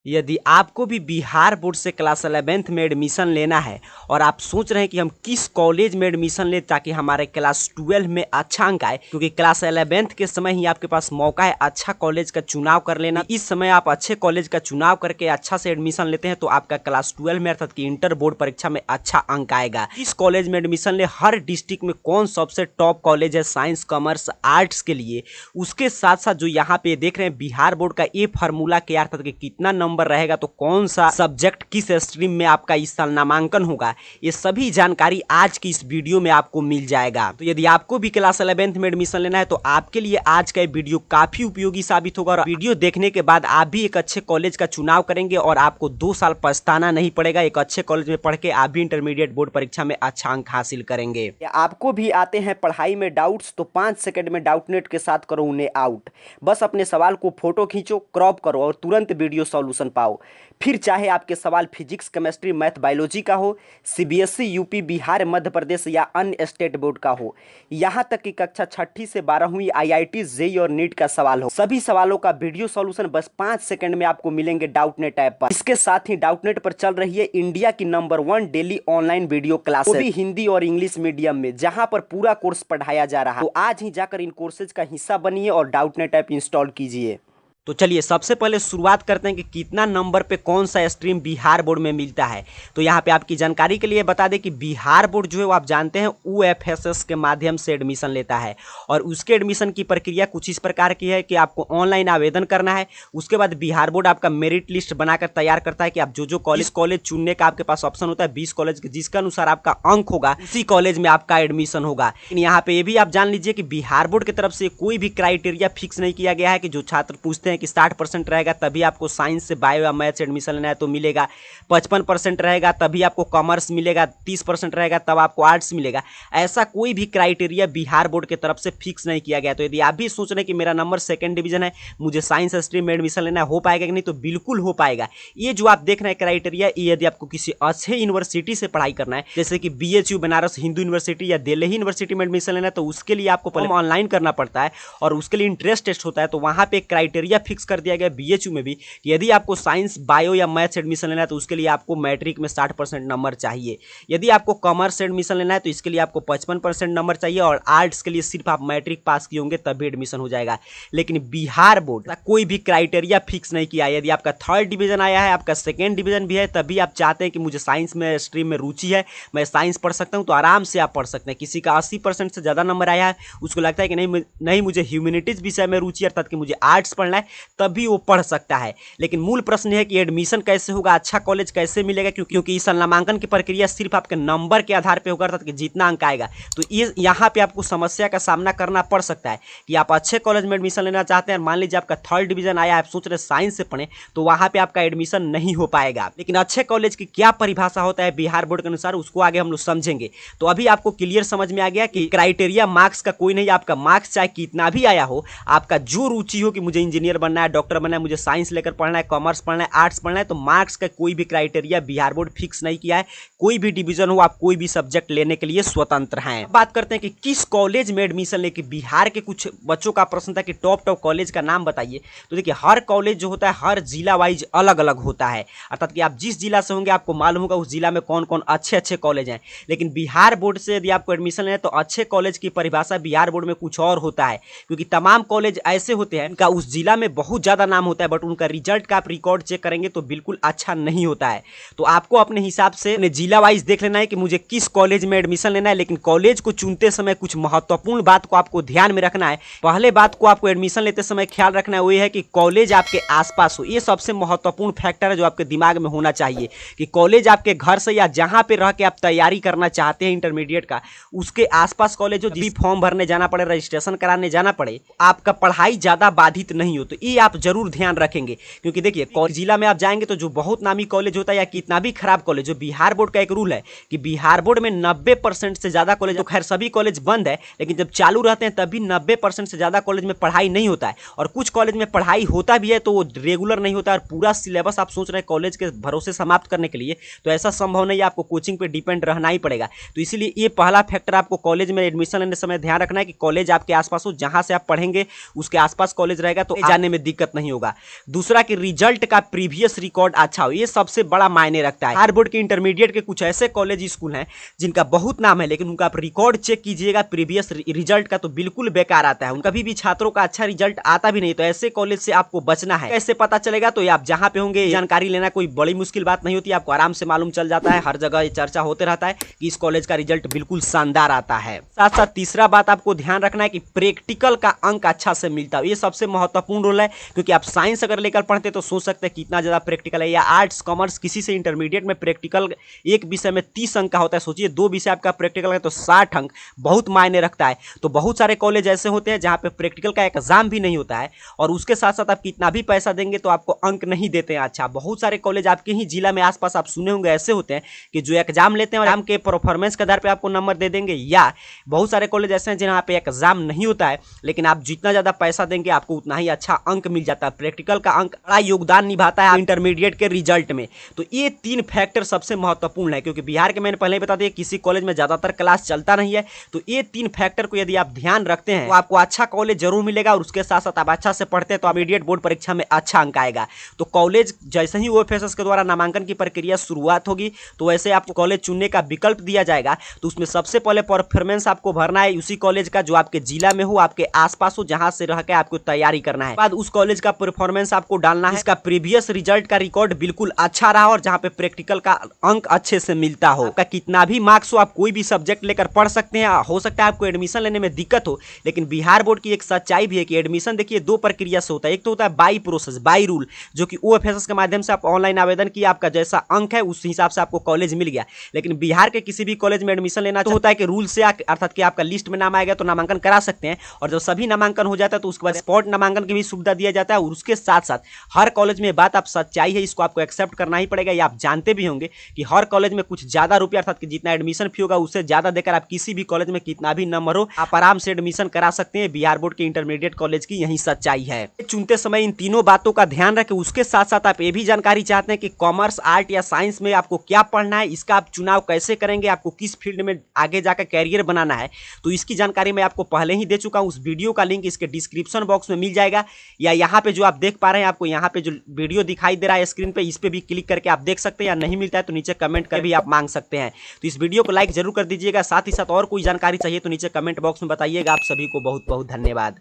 यदि आपको भी बिहार बोर्ड से क्लास 11th में एडमिशन लेना है और आप सोच रहे हैं कि हम किस कॉलेज में एडमिशन लें ताकि हमारे क्लास 12 में अच्छा अंक आए, क्योंकि क्लास 11th के समय ही आपके पास मौका है अच्छा कॉलेज का चुनाव कर लेना। इस समय आप अच्छे कॉलेज का चुनाव करके अच्छा से एडमिशन लेते हैं तो आपका क्लास 12 में अर्थात कि इंटर बोर्ड परीक्षा में अच्छा अंक आएगा। इस कॉलेज में एडमिशन ले, हर डिस्ट्रिक्ट में कौन सबसे टॉप कॉलेज है साइंस कॉमर्स आर्ट्स के लिए, उसके साथ साथ जो यहाँ पे देख रहे हैं बिहार बोर्ड का ये फार्मूला क्या अर्थात कि कितना नंबर रहेगा तो कौन सा सब्जेक्ट किस स्ट्रीम में आपका इस साल नामांकन होगा, ये सभी जानकारी आज की इस वीडियो में आपको मिल जाएगा। तो यदि आपको भी क्लास 11th में एडमिशन लेना है तो आपके लिए आज का वीडियो काफी उपयोगी साबित होगा। और वीडियो देखने के बाद आप भी एक अच्छे कॉलेज का चुनाव करेंगे और आपको 2 साल पछताना नहीं पड़ेगा। एक अच्छे कॉलेज में पढ़ के आप भी इंटरमीडिएट बोर्ड परीक्षा में अच्छा अंक हासिल करेंगे। आपको भी आते हैं पढ़ाई में डाउट्स तो 5 सेकंड में डाउटनेट के साथ करो उन्हें आउट। बस अपने सवाल को फोटो खींचो, क्रॉप करो और तुरंत वीडियो सॉल्यूशन पाओ। फिर चाहे आपके सवाल फिजिक्स केमिस्ट्री मैथ बायोलॉजी का हो, सीबीएसई यूपी बिहार मध्य प्रदेश या अन्य स्टेट बोर्ड का हो, यहाँ तक कि कक्षा 6ठी से 12वीं आईआईटी जेईई और नीट का सवाल हो, सभी सवालों का वीडियो सॉल्यूशन बस 5 सेकंड में आपको मिलेंगे डाउटनेट ऐप पर। इसके साथ ही डाउटनेट पर चल रही है इंडिया की number 1 daily online video class, वो भी हिंदी और इंग्लिश मीडियम में, जहां पर पूरा कोर्स पढ़ाया जा रहा है। तो आज ही जाकर इन कोर्सेज का हिस्सा बनिए और डाउटनेट ऐप इंस्टॉल कीजिए। तो चलिए सबसे पहले शुरुआत करते हैं कि कितना नंबर पे कौन सा स्ट्रीम बिहार बोर्ड में मिलता है। तो यहाँ पे आपकी जानकारी के लिए बता दें कि बिहार बोर्ड जो है वो आप जानते हैं यूएफएसएस के माध्यम से एडमिशन लेता है और उसके एडमिशन की प्रक्रिया कुछ इस प्रकार की है कि आपको ऑनलाइन आवेदन करना है। उसके बाद बिहार बोर्ड आपका मेरिट लिस्ट बनाकर तैयार करता है कि आप जो कॉलेज चुनने का आपके पास ऑप्शन होता है 20 कॉलेज जिसके अनुसार आपका अंक होगा उसी कॉलेज में आपका एडमिशन होगा। लेकिन यहाँ पे ये भी आप जान लीजिए कि बिहार बोर्ड की तरफ से कोई भी क्राइटेरिया फिक्स नहीं किया गया है कि जो छात्र पूछते हैं कि 60% रहेगा तभी आपको साइंस से बायो या मैथ से एडमिशन लेना है तो मिलेगा, 55% रहेगा तभी आपको कॉमर्स मिलेगा, 30% रहेगा तब आपको आर्ट्स मिलेगा। ऐसा कोई भी क्राइटेरिया बिहार बोर्ड की तरफ से फिक्स नहीं किया गया। तो यदि आप भी सोच रहे हैं कि मेरा नंबर 2nd डिवीजन है, मुझे साइंस स्ट्रीम में एडमिशन लेना है, हो पाएगा कि नहीं, तो बिल्कुल हो पाएगा। ये जो आप देख रहे हैं क्राइटेरिया, ये यदि आपको किसी अच्छे यूनिवर्सिटी से पढ़ाई करना है जैसे कि बीएचयू बनारस हिंदू यूनिवर्सिटी या दिल्ली यूनिवर्सिटी में एडमिशन लेना है तो उसके लिए आपको पहले ऑनलाइन करना पड़ता है और उसके लिए इंट्रेंस टेस्ट होता है। तो वहाँ पे क्राइटेरिया फिक्स कर दिया गया बीएचयू में भी कि यदि आपको साइंस बायो या मैथ्स एडमिशन लेना है तो उसके लिए आपको मैट्रिक में 60% नंबर चाहिए। यदि आपको कॉमर्स एडमिशन लेना है तो इसके लिए आपको 55% नंबर चाहिए और आर्ट्स के लिए सिर्फ आप मैट्रिक पास किए होंगे तभी एडमिशन हो जाएगा। लेकिन बिहार बोर्ड का कोई भी क्राइटेरिया फिक्स नहीं किया। यदि आपका 3rd डिवीजन आया है, आपका 2nd डिवीजन भी है, तभी आप चाहते हैं कि मुझे साइंस में स्ट्रीम में रुचि है, मैं साइंस पढ़ सकता हूँ, तो आराम से आप पढ़ सकते हैं। किसी का 80% से ज़्यादा नंबर आया है, उसको लगता है कि नहीं मुझे ह्यूमैनिटीज विषय में रुचि अर्थात कि मुझे आर्ट्स पढ़ना है, तभी वो पढ़ सकता है। लेकिन मूल प्रश्न है कि एडमिशन कैसे होगा, अच्छा कॉलेज कैसे मिलेगा, क्योंकि इस नामांकन की प्रक्रिया सिर्फ आपके नंबर के आधार पर होगा अर्थात कि जितना अंक आएगा। तो ये यहाँ पे आपको समस्या का सामना करना पड़ सकता है कि आप अच्छे कॉलेज में एडमिशन लेना चाहते हैं, मान लीजिए आपका 3rd डिवीजन आया, आप सोच रहे साइंस से पढ़ें, तो वहाँ पे आपका एडमिशन नहीं हो पाएगा। लेकिन अच्छे कॉलेज की क्या परिभाषा होता है बिहार बोर्ड के अनुसार, उसको आगे हम लोग समझेंगे। तो अभी आपको क्लियर समझ में आ गया कि क्राइटेरिया मार्क्स का कोई नहीं, आपका मार्क्स चाहे कितना भी आया हो, आपका जो रुचि हो कि मुझे इंजीनियर बनना है, डॉक्टर बनना है, मुझे साइंस लेकर पढ़ना है, कॉमर्स पढ़ना है, आर्ट्स पढ़ना है, तो मार्क्स का कोई भी क्राइटेरिया बिहार बोर्ड फिक्स नहीं किया है। कोई भी डिवीजन हो, आप कोई भी सब्जेक्ट लेने के लिए स्वतंत्र हैं। बात करते हैं कि किस कॉलेज में एडमिशन लेके, बिहार के कुछ बच्चों का प्रश्न था कि टॉप कॉलेज का नाम बताइए। तो देखिए हर कॉलेज जो होता है हर जिला वाइज अलग अलग होता है, अर्थात कि आप जिस जिला से होंगे आपको मालूम होगा उस जिला में कौन कौन अच्छे कॉलेज हैं। लेकिन बिहार बोर्ड से यदि आपको एडमिशन लेना है तो अच्छे कॉलेज की परिभाषा बिहार बोर्ड में कुछ और होता है, क्योंकि तमाम कॉलेज ऐसे होते हैं उनका उस जिला में बहुत ज़्यादा नाम होता है बट उनका रिजल्ट का आप रिकॉर्ड चेक करेंगे तो बिल्कुल अच्छा नहीं होता है। तो आपको अपने हिसाब से अपने जिला वाइज देख लेना है कि मुझे किस कॉलेज में एडमिशन लेना है। लेकिन कॉलेज को चुनते समय कुछ महत्वपूर्ण बात को आपको ध्यान में रखना है। पहले बात को आपको एडमिशन लेते समय ख्याल रखना है वो है कि कॉलेज आपके आसपास हो। ये सबसे महत्वपूर्ण फैक्टर है जो आपके दिमाग में होना चाहिए कि कॉलेज आपके घर से या जहाँ पे रह के आप तैयारी करना चाहते हैं इंटरमीडिएट का, उसके आसपास कॉलेज हो, जब भी फॉर्म भरने जाना पड़े, रजिस्ट्रेशन कराने जाना पड़े, आपका पढ़ाई ज़्यादा बाधित नहीं हो। तो ये आप जरूर ध्यान रखेंगे, क्योंकि देखिए जिला में आप जाएंगे तो जो बहुत नामी कॉलेज होता है या कितना भी खराब कॉलेज, जो बिहार बोर्ड का एक रूल है कि बिहार बोर्ड में 90% से ज़्यादा कॉलेज, तो खैर सभी कॉलेज बंद है लेकिन जब चालू रहते हैं तभी 90% से ज़्यादा कॉलेज में पढ़ाई नहीं होता है। और कुछ कॉलेज में पढ़ाई होता भी है तो वो रेगुलर नहीं होता है और पूरा सिलेबस आप सोच रहे हैं कॉलेज के भरोसे समाप्त करने के लिए, तो ऐसा संभव नहीं है, आपको कोचिंग पे डिपेंड रहना ही पड़ेगा। तो इसीलिए ये पहला फैक्टर आपको कॉलेज में एडमिशन लेने समय ध्यान रखना है कि कॉलेज आपके आसपास हो, जहाँ से आप पढ़ेंगे उसके आसपास कॉलेज रहेगा। तो जाने लेने में दिक्कत नहीं होगा। दूसरा कि रिजल्ट का प्रीवियस रिकॉर्ड अच्छा हो, ये सबसे बड़ा मायने रखता है। बिहार बोर्ड के इंटरमीडिएट के कुछ ऐसे कॉलेज स्कूल हैं जिनका बहुत नाम है, लेकिन उनका आप रिकॉर्ड चेक कीजिएगा प्रीवियस रिजल्ट का तो बिल्कुल बेकार आता है। उनका भी छात्रों का अच्छा रिजल्ट आता भी नहीं। तो ऐसे कॉलेज से आपको बचना है। कैसे पता चलेगा? तो आप जहां पे होंगे जानकारी लेना कोई बड़ी मुश्किल बात नहीं होती, आपको आराम से मालूम चल जाता है। हर जगह ये चर्चा होते रहता है कि इस कॉलेज का रिजल्ट बिल्कुल शानदार आता है। साथ साथ तीसरा बात आपको ध्यान रखना है कि प्रैक्टिकल का अंक अच्छा से मिलता है। ये सबसे महत्वपूर्ण रोल है, क्योंकि आप साइंस अगर लेकर पढ़ते तो सोच सकते हैं कितना ज्यादा प्रैक्टिकल है, या आर्ट्स कॉमर्स किसी से इंटरमीडिएट में प्रैक्टिकल एक विषय में 30 अंक का होता है। सोचिए 2 विषय आपका प्रैक्टिकल है तो 60 अंक बहुत मायने रखता है। तो बहुत सारे कॉलेज ऐसे होते हैं जहां पे प्रैक्टिकल का एग्जाम भी नहीं होता है, और उसके साथ साथ आप कितना भी पैसा देंगे तो आपको अंक नहीं देते हैं। अच्छा, बहुत सारे कॉलेज आपके ही जिला में आसपास आप सुने होंगे ऐसे होते हैं कि जो एग्जाम लेते हैं और एग्जाम के परफॉर्मेंस के आधार पे आपको नंबर दे देंगे, या बहुत सारे कॉलेज ऐसे हैं जहां पे एग्जाम नहीं होता है, लेकिन आप जितना ज्यादा पैसा देंगे आपको उतना ही अच्छा अंक मिल जाता है। प्रैक्टिकल का अंक बड़ा योगदान निभाता है इंटरमीडिएट के रिजल्ट में। तो ये 3 फैक्टर सबसे महत्वपूर्ण है, क्योंकि बिहार के मैंने पहले ही बता दिया किसी कॉलेज में ज्यादातर क्लास चलता नहीं है। तो ये 3 फैक्टर को यदि आप ध्यान रखते हैं तो आपको अच्छा कॉलेज जरूर मिलेगा, और उसके साथ साथ आप अच्छा से पढ़ते हैं तो इमीडिएट बोर्ड परीक्षा में अच्छा अंक आएगा। तो कॉलेज जैसे ही ओएफएसएस के द्वारा नामांकन की प्रक्रिया शुरुआत होगी तो वैसे आपको कॉलेज चुनने का विकल्प दिया जाएगा। तो उसमें सबसे पहले परफॉर्मेंस आपको भरना है उसी कॉलेज का जो आपके जिला में हो, आपके आसपास हो, जहां से रह के आपको तैयारी करना है। बाद उस कॉलेज का परफॉर्मेंस आपको डालना है, इसका प्रीवियस रिजल्ट का रिकॉर्ड बिल्कुल अच्छा रहा और जहां पे प्रैक्टिकल का अंक अच्छे से मिलता हो। आपका कितना भी मार्क्स हो, आप कोई भी सब्जेक्ट लेकर पढ़ सकते हैं। हो सकता है आपको एडमिशन लेने में दिक्कत हो, लेकिन बिहार बोर्ड की एक सच्चाई भी है कि एडमिशन देखिए 2 प्रक्रिया से होता है। एक तो होता है बाई प्रोसेस, बाई रूल, जो कि ओएफएसएस के माध्यम से आप ऑनलाइन आवेदन किया, आपका जैसा अंक है उस हिसाब से आपको कॉलेज मिल गया। लेकिन बिहार के किसी भी कॉलेज में एडमिशन लेना तो होता है कि रूल से अर्थात कि आपका लिस्ट में नाम आएगा तो नामांकन करा सकते हैं, और जब सभी नामांकन हो जाता है तो उसके बाद स्पॉट नामांकन की भी सुविधा दिया जाता है। और उसके साथ साथ हर कॉलेज में बात आप सच्चाई है, इसको आपको एक्सेप्ट करना ही पड़ेगा। या आप जानते भी होंगे कि हर कॉलेज में कुछ ज्यादा रुपया अर्थात कि जितना एडमिशन फी होगा उससे ज्यादा देकर आप किसी भी कॉलेज में कितना भी नंबर हो आप आराम से एडमिशन करा सकते हैं। बिहार बोर्ड के इंटरमीडिएट कॉलेज की यही सच्चाई है। चुनते समय इन तीनों बातों का ध्यान रखें। उसके साथ साथ आप ये भी जानकारी चाहते हैं कि कॉमर्स, आर्ट या साइंस में आपको क्या पढ़ना है, इसका आप चुनाव कैसे करेंगे, आपको किस फील्ड में आगे जाकर कैरियर बनाना है, तो इसकी जानकारी मैं आपको पहले ही दे चुका हूं। उस वीडियो का लिंक इसके डिस्क्रिप्शन बॉक्स में मिल जाएगा, या यहाँ पे जो आप देख पा रहे हैं, आपको यहाँ पे जो वीडियो दिखाई दे रहा है स्क्रीन पे, इस पे भी क्लिक करके आप देख सकते हैं। या नहीं मिलता है तो नीचे कमेंट कर भी आप मांग सकते हैं। तो इस वीडियो को लाइक जरूर कर दीजिएगा। साथ ही साथ और कोई जानकारी चाहिए तो नीचे कमेंट बॉक्स में बताइएगा। आप सभी को बहुत बहुत धन्यवाद।